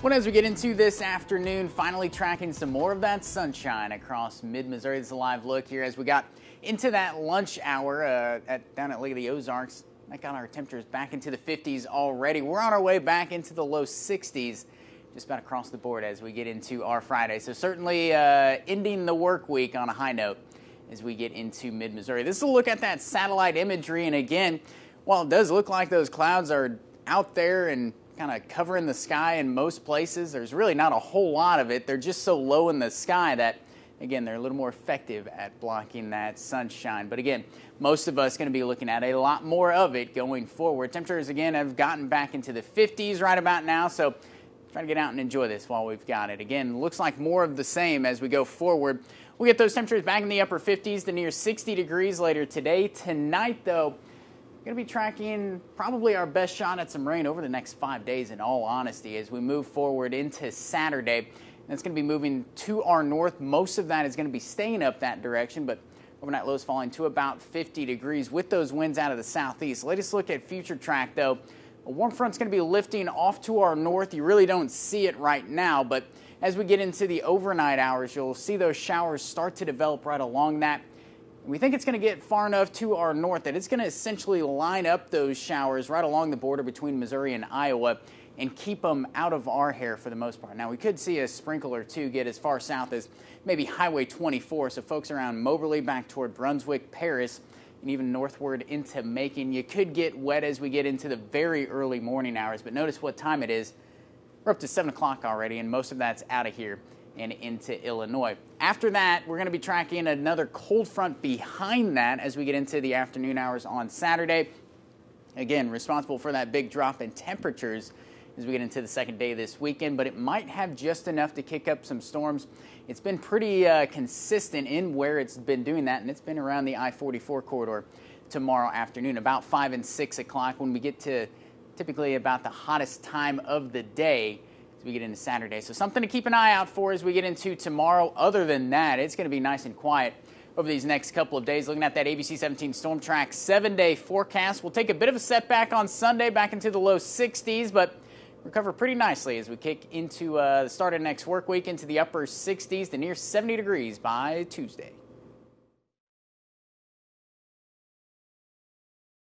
Well, as we get into this afternoon, finally tracking some more of that sunshine across mid-Missouri. This is a live look here as we got into that lunch hour down at Lake of the Ozarks. That got our temperatures back into the 50s already. We're on our way back into the low 60s, just about across the board as we get into our Friday. So certainly ending the work week on a high note as we get into mid-Missouri. This is a look at that satellite imagery. And again, while it does look like those clouds are out there and kind of covering the sky in most places, there's really not a whole lot of it. They're just so low in the sky that, again, they're a little more effective at blocking that sunshine. But again, most of us going to be looking at a lot more of it going forward. Temperatures, again, have gotten back into the 50s right about now, so try to get out and enjoy this while we've got it. Again, looks like more of the same as we go forward. We'll get those temperatures back in the upper 50s to near 60 degrees later today. Tonight, though, going to be tracking probably our best shot at some rain over the next 5 days, in all honesty, as we move forward into Saturday. That's going to be moving to our north. Most of that is going to be staying up that direction, but overnight lows falling to about 50 degrees with those winds out of the southeast. Latest look at future track, though. A warm front's going to be lifting off to our north. You really don't see it right now, but as we get into the overnight hours, you'll see those showers start to develop right along that. We think it's going to get far enough to our north that it's going to essentially line up those showers right along the border between Missouri and Iowa and keep them out of our hair for the most part. Now, we could see a sprinkle or two get as far south as maybe Highway 24, so folks around Moberly back toward Brunswick, Paris, and even northward into Macon. You could get wet as we get into the very early morning hours, but notice what time it is. We're up to 7 o'clock already, and most of that's out of here and into Illinois. After that, we're going to be tracking another cold front behind that as we get into the afternoon hours on Saturday. Again, responsible for that big drop in temperatures as we get into the second day this weekend, but it might have just enough to kick up some storms. It's been pretty consistent in where it's been doing that, and it's been around the I-44 corridor tomorrow afternoon, about 5 and 6 o'clock when we get to typically about the hottest time of the day we get into Saturday. So something to keep an eye out for as we get into tomorrow. Other than that, it's going to be nice and quiet over these next couple of days. Looking at that ABC 17 Storm Track 7-day forecast, we'll take a bit of a setback on Sunday back into the low 60s, but recover pretty nicely as we kick into the start of next work week into the upper 60s to near 70 degrees by Tuesday.